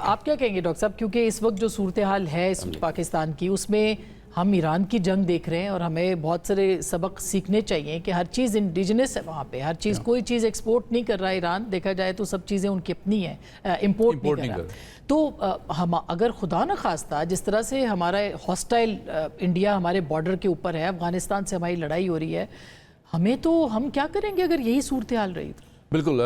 آپ کیا کہیں گے ڈاکٹر صاحب، کیونکہ اس وقت جو صورتحال ہے اس پاکستان کی، اس میں ہم ایران کی جنگ دیکھ رہے ہیں اور ہمیں بہت سارے سبق سیکھنے چاہیے کہ ہر چیز انڈیجنس ہے وہاں پہ، ہر چیز کوئی چیز ایکسپورٹ نہیں کر رہا ایران، دیکھا جائے تو سب چیزیں ان کی اپنی ہیں، امپورٹ نہیں کر رہا۔ تو ہم اگر خدا نہ خواستہ جس طرح سے ہمارا ہاسٹائل انڈیا ہمارے بارڈر کے اوپر ہے، افغانستان سے ہماری لڑائی ہو رہی ہے، ہم کیا کریں گے اگر یہی صورتحال رہی تو؟ بالکل،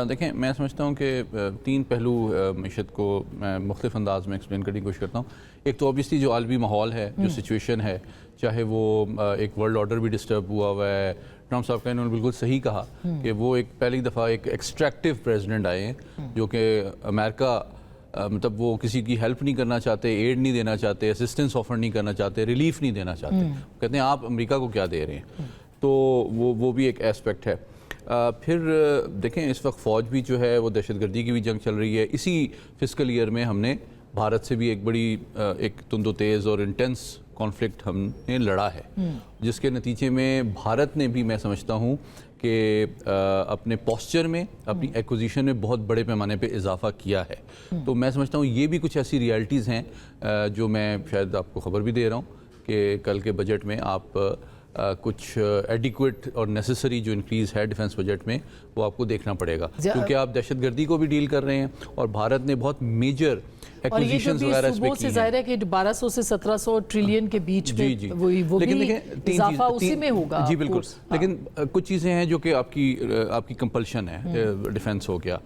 دیکھیں میں سمجھتا ہوں کہ تین پہلو معیشت کو میں مختلف انداز میں ایکسپلین کرنے کی کوشش کرتا ہوں۔ ایک تو اوبیسلی جو عالمی ماحول ہے، جو سچویشن ہے، چاہے وہ ایک ورلڈ آرڈر بھی ڈسٹرب ہوا ہے۔ ٹرمپ صاحب کا انہوں نے بالکل صحیح کہا کہ وہ ایک پہلی دفعہ ایک ایکسٹریکٹیو پریزیڈنٹ آئے ہیں، جو کہ امریکہ مطلب وہ کسی کی ہیلپ نہیں کرنا چاہتے، ایڈ نہیں دینا چاہتے، اسسٹنس آفر نہیں کرنا چاہتے، ریلیف نہیں دینا چاہتے، کہتے ہیں آپ امریکہ کو کیا دے رہے ہیں۔ تو وہ بھی ایک ایسپیکٹ ہے۔ پھر دیکھیں اس وقت فوج بھی جو ہے وہ دہشت گردی کی بھی جنگ چل رہی ہے۔ اسی فسکل ایئر میں ہم نے بھارت سے بھی ایک بڑی ایک تند و تیز اور انٹینس کانفلکٹ ہم نے لڑا ہے، جس کے نتیجے میں بھارت نے بھی میں سمجھتا ہوں کہ اپنے پوسچر میں، اپنی ایکوزیشن میں بہت بڑے پیمانے پہ اضافہ کیا ہے۔ تو میں سمجھتا ہوں یہ بھی کچھ ایسی ریالٹیز ہیں جو میں شاید آپ کو خبر بھی دے رہا ہوں کہ کل کے بجٹ میں آپ کچھ ایڈیکویٹ اور نیسسری جو انکریز ہے ڈیفنس بجٹ میں وہ آپ کو دیکھنا پڑے گا، کیونکہ آپ دہشت گردی کو بھی ڈیل کر رہے ہیں اور بھارت نے بہت میجر ایکوزیشنز وغیرہ اس پہ کی ہیں۔ ظاہر ہے کہ 1200 سے 1700 ٹریلین کے بیچ میں وہ بھی اضافہ اسی میں ہوگا۔ جی بالکل، لیکن کچھ چیزیں ہیں جو کہ آپ کی کمپلشن ہے، ڈیفنس ہو گیا،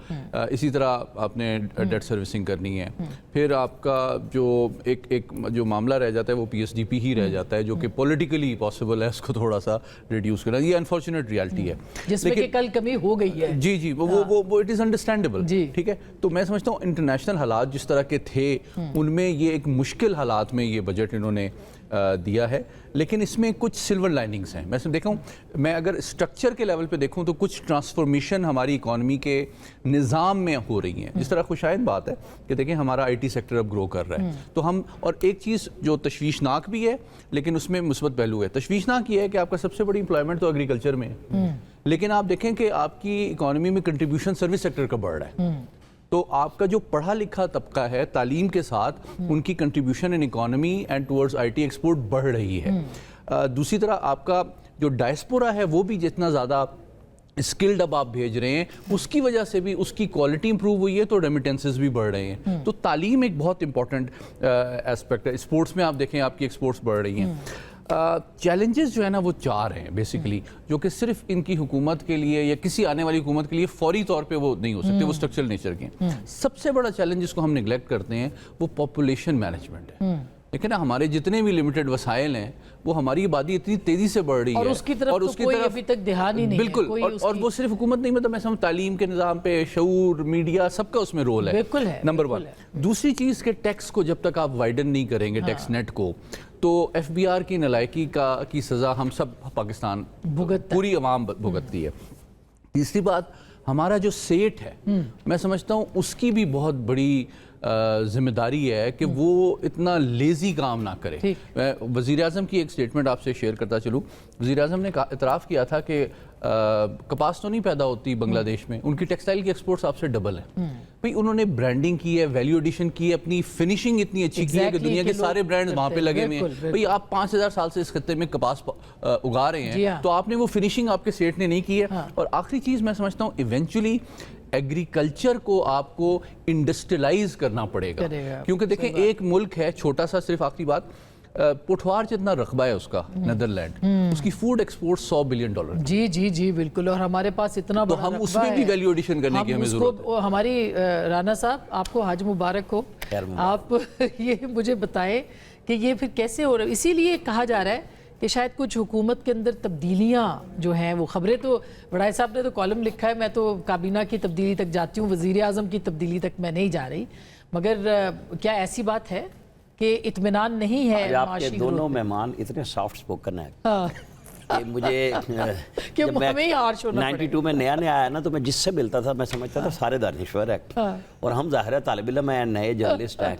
اسی طرح آپ نے ڈیٹ سروسنگ کرنی ہے، پھر آپ کا جو ایک جو معاملہ رہ جاتا ہے وہ پی ایس ڈی پی ہی رہ جاتا ہے، جو کہ پولیٹیکلی پاسبل ہے اس کو تھوڑا سا ریڈیوس کرنا۔ یہ انفارچونیٹ ریالٹی ہے جس میں کہ کل کمی ہو گئی ہے۔ جی وہ اٹ از انڈرسٹینڈیبل، ٹھیک ہے۔ تو میں سمجھتا ہوں انٹرنیشنل حالات جس طرح کے تھے ان میں یہ ایک مشکل حالات میں یہ بجٹ انہوں نے دیا ہے، لیکن اس میں کچھ سلور لائننگز ہیں۔ میں دیکھا ہوں، میں اگر اسٹرکچر کے لیول پہ دیکھوں تو کچھ ٹرانسفارمیشن ہماری اکانومی کے نظام میں ہو رہی ہیں۔ جس طرح خوشائند بات ہے کہ دیکھیں ہمارا آئی ٹی سیکٹر اب گرو کر رہا ہے، تو ہم اور ایک چیز جو تشویشناک بھی ہے لیکن اس میں مثبت پہلو ہے۔ تشویشناک یہ ہے کہ آپ کا سب سے بڑی امپلائمنٹ تو ایگریکلچر میں ہے، لیکن آپ دیکھیں کہ آپ کی اکانومی میں کنٹریبیوشن سروس سیکٹر کا بڑھ رہا ہے، تو آپ کا جو پڑھا لکھا طبقہ ہے تعلیم کے ساتھ ان کی contribution in economy and towards I T export بڑھ رہی ہے۔ دوسری طرح آپ کا جو ڈائسپورا ہے وہ بھی جتنا زیادہ اسکلڈ اب آپ بھیج رہے ہیں اس کی وجہ سے بھی اس کی کوالٹی امپروو ہوئی ہے، تو ریمیٹنسز بھی بڑھ رہے ہیں۔ تو تعلیم ایک بہت امپورٹنٹ ایسپیکٹ ہے۔ اسپورٹس میں آپ دیکھیں آپ کی ایکسپورٹس بڑھ رہی ہیں۔ چیلنجز جو ہے نا وہ 4 ہیں بیسیکلی، جو کہ صرف ان کی حکومت کے لیے یا کسی آنے والی حکومت کے لیے فوری طور پہ وہ نہیں ہو سکتے، وہ اسٹرکچرل نیچر کے ہیں۔ سب سے بڑا چیلنج جس کو ہم نگلیکٹ کرتے ہیں وہ پاپولیشن مینجمنٹ ہے۔ لیکن ہمارے جتنے بھی لمیٹڈ وسائل ہیں وہ ہماری آبادی اتنی تیزی سے بڑھ رہی ہے اور اس کی طرف کوئی ابھی تک دھیان ہی نہیں ہے۔ بالکل، اور وہ صرف حکومت نہیں، مطلب میں سمجھ تعلیم کے نظام پہ شعور، میڈیا، سب کا اس میں رول ہے، نمبر 1۔ دوسری چیز کہ ٹیکس کو جب تک آپ وائڈن نہیں کریں گے ٹیکس نیٹ کو، تو ایف بی آر کی نالائکی کی سزا ہم سب پاکستان پوری عوام بھگتتی ہے۔ تیسری بات، ہمارا جو سیٹ ہے میں سمجھتا ہوں اس کی بھی بہت بڑی ذمہ داری ہے کہ وہ اتنا لیزی کام نہ کرے۔ میں وزیر اعظم کی ایک سٹیٹمنٹ آپ سے شیئر کرتا چلوں۔ وزیر اعظم نے اعتراف کیا تھا کہ کپاس تو نہیں پیدا ہوتی بنگلہ دیش میں، ان کی ٹیکسٹائل کی ایکسپورٹس آپ سے ڈبل ہیں۔ بھئی انہوں نے برانڈنگ کی ہے، ویلیو ایڈیشن کی ہے، اپنی فنیشنگ اتنی اچھی کی ہے کہ دنیا کے سارے برانڈز وہاں پہ لگے ہوئے ہیں۔ بھئی آپ 5000 سال سے اس خطے میں کپاس اگا رہے ہیں، تو آپ نے وہ فنیشنگ آپ کے سیٹ نے نہیں کی ہے۔ اور آخری چیز میں سمجھتا ہوں ایونچولی ایگریکلچر کو آپ کو انڈسٹریلائز کرنا پڑے گا، کیونکہ دیکھیں ایک ملک ہے چھوٹا سا، صرف آخری بات، پٹھوار جتنا رقبہ ہے اس کا نیدرلینڈ، اس کی فوڈ ایکسپورٹ $100 بلین۔ جی بالکل، اور ہمارے پاس اتنا بڑا تو ہم اس میں بھی ویلیو ایڈیشن کرنے کی ہمیں ضرورت ہے۔ ہماری رانا صاحب آپ کو حج مبارک ہو۔ آپ یہ مجھے بتائیں کہ یہ پھر کیسے ہو رہا ہے؟ اسی لیے کہا جا رہا ہے کہ شاید کچھ حکومت کے اندر تبدیلیاں جو ہیں وہ خبریں، تو وڈائے صاحب نے تو کالم لکھا ہے، میں تو کابینہ کی تبدیلی تک جاتی ہوں، وزیر اعظم کی تبدیلی تک میں نہیں جا رہی، مگر کیا ایسی بات ہے کہ اطمینان نہیں ہے؟ آپ کے دونوں مہمان اتنے سافٹ سپوکن ہیں کہ مجھے جب میں 92 میں نیا آیا نا، تو میں جس سے ملتا تھا میں سمجھتا تھا سارے دانشور ہیں، اور ہم ظاہر ہے طالب علم ہیں، نئے جرنلسٹ ہیں،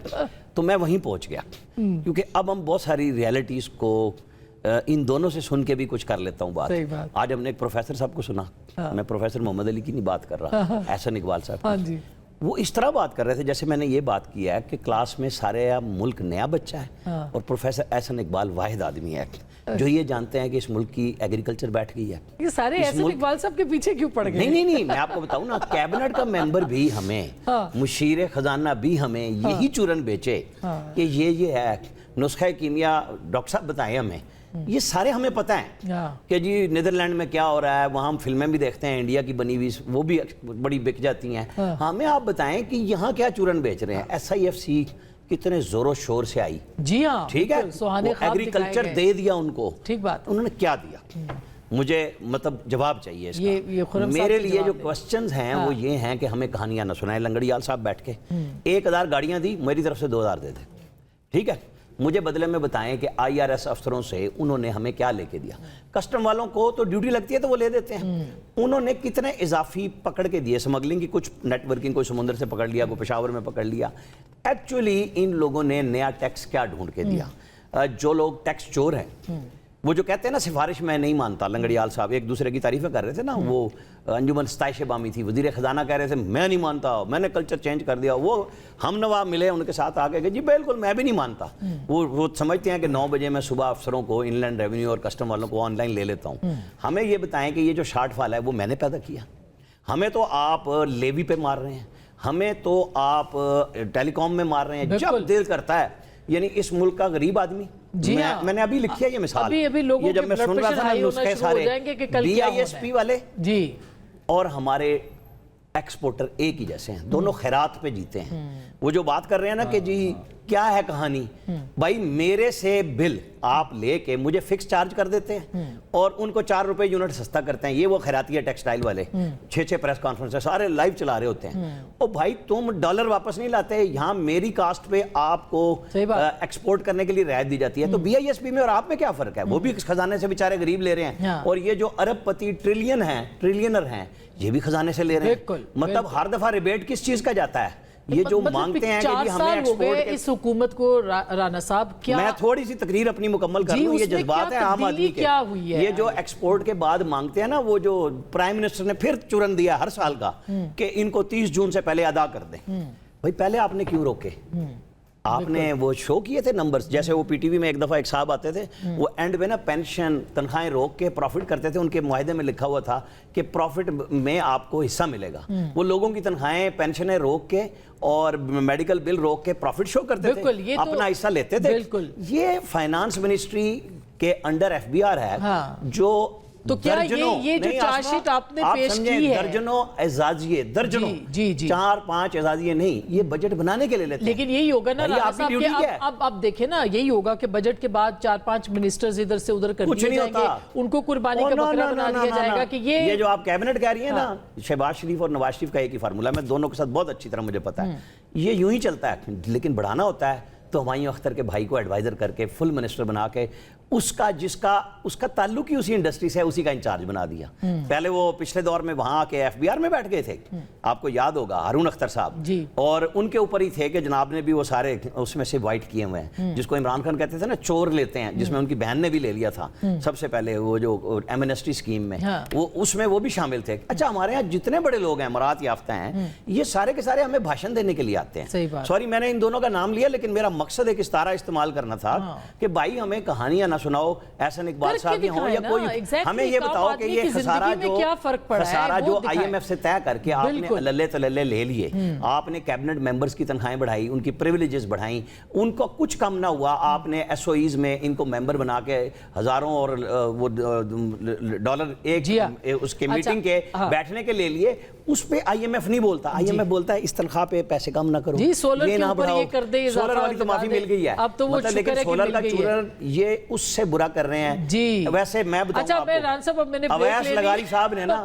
تو میں وہیں پہنچ گیا، کیونکہ اب ہم بہت ساری ریالٹیز کو ان دونوں سے سن کے بھی کچھ کر لیتا ہوں بات۔ آج ہم نے ایک پروفیسر صاحب کو سنا، میں پروفیسر محمد علی کی نہیں بات کر رہا، احسن اقبال صاحب، وہ اس طرح بات کر رہے تھے جیسے میں نے یہ بات کیا ہے کہ کلاس میں سارے ملک نیا بچہ ہے اور پروفیسر احسن اقبال واحد آدمی ہے جو یہ جانتے ہیں کہ اس ملک کی ایگریکلچر بیٹھ گئی ہے. یہ سارے احسن اقبال صاحب کے پیچھے کیوں پڑ گئے؟ نہیں میں آپ کو بتاؤں نا, کیبنٹ کا ممبر بھی ہمیں, مشیر خزانہ بھی ہمیں یہی چورن بیچے کہ یہ ہے نسخہ کیمیا, ڈاکٹر صاحب بتائیں ہمیں, یہ سارے ہمیں پتہ ہیں کہ جی نیدرلینڈ میں کیا ہو رہا ہے, وہاں ہم فلمیں بھی دیکھتے ہیں انڈیا کی بنی ہوئی, وہ بھی بڑی بک جاتی ہیں. ہمیں آپ بتائیں کہ یہاں کیا چورن بیچ رہے ہیں. SIFC کتنے زور و شور سے آئی, جی ہاں ٹھیک ہے, ایگریکلچر دے دیا ان کو, ٹھیک بات, انہوں نے کیا دیا؟ مجھے مطلب جواب چاہیے اس کا. میرے لیے جو کوسچنز ہیں وہ یہ ہیں کہ ہمیں کہانیاں نہ سنائیں. لنگڑیال صاحب بیٹھ کے 1000 گاڑیاں دی, میری طرف سے 2000 دے دے, ٹھیک ہے, مجھے بدلے میں بتائیں کہ IRS افسروں سے انہوں نے ہمیں کیا لے کے دیا. کسٹم والوں کو تو ڈیوٹی لگتی ہے تو وہ لے دیتے ہیں, انہوں نے کتنے اضافی پکڑ کے دیے. سمگلنگ کی کچھ نیٹ ورکنگ, کوئی سمندر سے پکڑ لیا, کوئی پشاور میں پکڑ لیا. ایکچولی ان لوگوں نے نیا ٹیکس کیا ڈھونڈ کے دیا. جو لوگ ٹیکس چور ہیں, وہ جو کہتے ہیں نا سفارش میں نہیں مانتا, لنگڑیال صاحب ایک دوسرے کی تعریفیں کر رہے تھے نا, وہ انجمن ستائش بامی تھی, وزیر خزانہ کہہ رہے تھے میں نہیں مانتا, میں نے کلچر چینج کر دیا. وہ ہم نواب ملے ان کے ساتھ آ کے کہ جی بالکل میں بھی نہیں مانتا. وہ سمجھتے ہیں کہ 9 بجے میں صبح افسروں کو, ان لینڈ ریونیو اور کسٹم والوں کو آن لائن لے لیتا ہوں. ہمیں یہ بتائیں کہ یہ جو شارٹ فال ہے وہ میں نے پیدا کیا. ہمیں تو آپ لیوی پہ مار رہے ہیں, ہمیں تو آپ ٹیلی کام میں مار رہے ہیں. جب دل کرتا ہے, یعنی اس ملک کا غریب آدمی, میں نے ابھی لکھی ہے یہ مثال, یہ جب میں سن رہا تھا نا نسخے سارے BISP والے جی اور ہمارے ایکسپورٹر ایک ہی جیسے ہیں, دونوں خیرات پہ جیتے ہیں. وہ جو بات کر رہے ہیں نا کہ جی کیا ہے کہانی, بھائی میرے سے بل آپ لے کے مجھے فکس چارج کر دیتے ہیں اور ان کو 4 روپے یونٹ سستا کرتے ہیں. یہ وہ خیراتی ہے ٹیکسٹائل والے, 6 پریس کانفرنس سارے لائیو چلا رہے ہوتے ہیں. او بھائی تم ڈالر واپس نہیں لاتے, یہاں میری کاسٹ پہ آپ کو ایکسپورٹ کرنے کے لیے رعایت دی جاتی ہے. تو BISP میں اور آپ میں کیا فرق ہے؟ وہ بھی خزانے سے بیچارے غریب لے رہے ہیں, اور یہ جو ارب پتی ٹریلینر ہیں یہ بھی خزانے سے لے رہے ہیں. مطلب ہر دفعہ ریبیٹ کس چیز کا جاتا ہے؟ یہ جو مانگتے ہیں کہ جی ہمیں ایکسپورٹ, اس حکومت کو رانا صاحب کیا, میں تھوڑی سی تقریر اپنی مکمل کر لوں, یہ جذبات ہیں عام آدمی کے. یہ جو ایکسپورٹ کے بعد مانگتے ہیں نا, وہ جو پرائم منسٹر نے پھر چورن دیا ہر سال کا کہ ان کو 30 جون سے پہلے ادا کر دیں. بھائی پہلے آپ نے کیوں روکے؟ آپ نے وہ شو کیے تھے نمبرز, جیسے وہ PTV میں ایک دفعہ ایک صاحب آتے تھے, وہ اینڈ میں نا پینشن تنخواہیں روک کے پروفٹ کرتے تھے. ان کے معاہدے میں لکھا ہوا تھا کہ پروفٹ میں آپ کو حصہ ملے گا. وہ لوگوں کی تنخواہیں پینشنیں روک کے اور میڈیکل بل روک کے پروفٹ شو کرتے تھے, اپنا حصہ لیتے تھے. یہ فائنانس منسٹری کے انڈر FBR ہے جو تو کیا یہ جو چارج شیٹ آپ نے پیش کی ہے, درجنوں اعزازیے, درجنوں 4-5 اعزازیے نہیں, یہ بجٹ بنانے کے لیے لیتے ہیں. لیکن یہی ہوگا نا رانا صاحب کہ اب دیکھیں نا, یہی ہوگا کہ بجٹ کے بعد 4-5 منسٹرز ادھر سے ادھر کر دیے جائیں گے, ان کو قربانی کا بکرا بنا دیا جائے گا. کہ یہ جو آپ کیبنٹ کہہ رہی ہیں نا, شہباز شریف اور نواز شریف کا ایک ہی فارمولا, میں دونوں کے ساتھ بہت اچھی طرح مجھے پتا ہے, یہ یوں ہی چلتا ہے. لیکن بڑھانا ہوتا ہے تو ہمایوں اختر کے بھائی کو ایڈوائزر کر کے فل منسٹر بنا کے اس کا تعلق ہی اسی انڈسٹری سے ہے, اسی کا انچارج بنا دیا. پہلے وہ پچھلے دور میں وہاں کے FBR میں بیٹھ گئے تھے, آپ کو یاد ہوگا, ہارون اختر صاحب, اور ان کے اوپر ہی تھے کہ جناب نے بھی وہ سارے اس میں سے وائٹ کیے ہوئے ہیں, جس کو عمران خان کہتے تھے نا چور لیتے ہیں, جس میں ان کی بہن نے بھی لے لیا تھا سب سے پہلے, وہ جو ایمنسٹی اسکیم میں, وہ اس میں وہ بھی شامل تھے. اچھا ہمارے یہاں جتنے بڑے لوگ ہیں مراد یافتہ ہیں, یہ سارے کے سارے ہمیں بھاشن دینے کے لیے آتے ہیں. سوری میں نے ان دونوں کا نام لیا, لیکن میرا مقصد ایک استعارہ استعمال کرنا تھا کہ بھائی ہمیں کہانیاں نہ سناؤ, احسن اقبال صاحب ہوں یا کوئی, ہمیں یہ بتاؤ کہ یہ خسارہ جو IMF سے طے کر کے آپ نے للے تللے لے لیے, آپ نے کیبنٹ ممبرز کی تنخواہیں بڑھائی, ان کی پریویلیجز بڑھائیں, ان کو کچھ کم نہ ہوا, آپ نے SOEs میں ان کو ممبر بنا کے ہزاروں اور وہ ڈالر ایک اس کے میٹنگ کے بیٹھنے کے لے لیے. اس پہ IMF نہیں بولتا, IMF بولتا ہے اس تنخواہ پہ پیسے کم نہ کرو, یہ نہ بڑھاؤ. سولر والی تو معافی مل گئی ہے, لیکن سولر کا چورن یہ اس سے برا کر رہے ہیں. ویسے میں بتاؤں آپ کو, اویس لغاری صاحب نے نا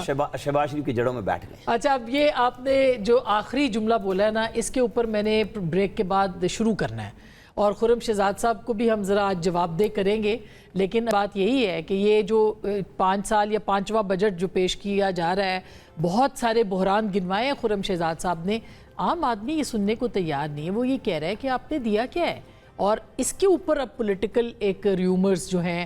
شہباز شریف کی جڑوں میں بیٹھ گئے. اچھا اب یہ آپ نے جو آخری جملہ بولا ہے نا, اس کے اوپر میں نے بریک کے بعد شروع کرنا ہے, اور خرم شہزاد صاحب کو بھی ہم ذرا آج جواب دے کریں گے. لیکن بات یہی ہے کہ یہ جو 5 سال یا 5واں بجٹ جو پیش کیا جا رہا ہے, بہت سارے بحران گنوائے ہیں خرم شہزاد صاحب نے. عام آدمی یہ سننے کو تیار نہیں ہے, وہ یہ کہہ رہا ہے کہ آپ نے دیا کیا ہے, اور اس کے اوپر اب پولیٹیکل ایک ریومرز جو ہیں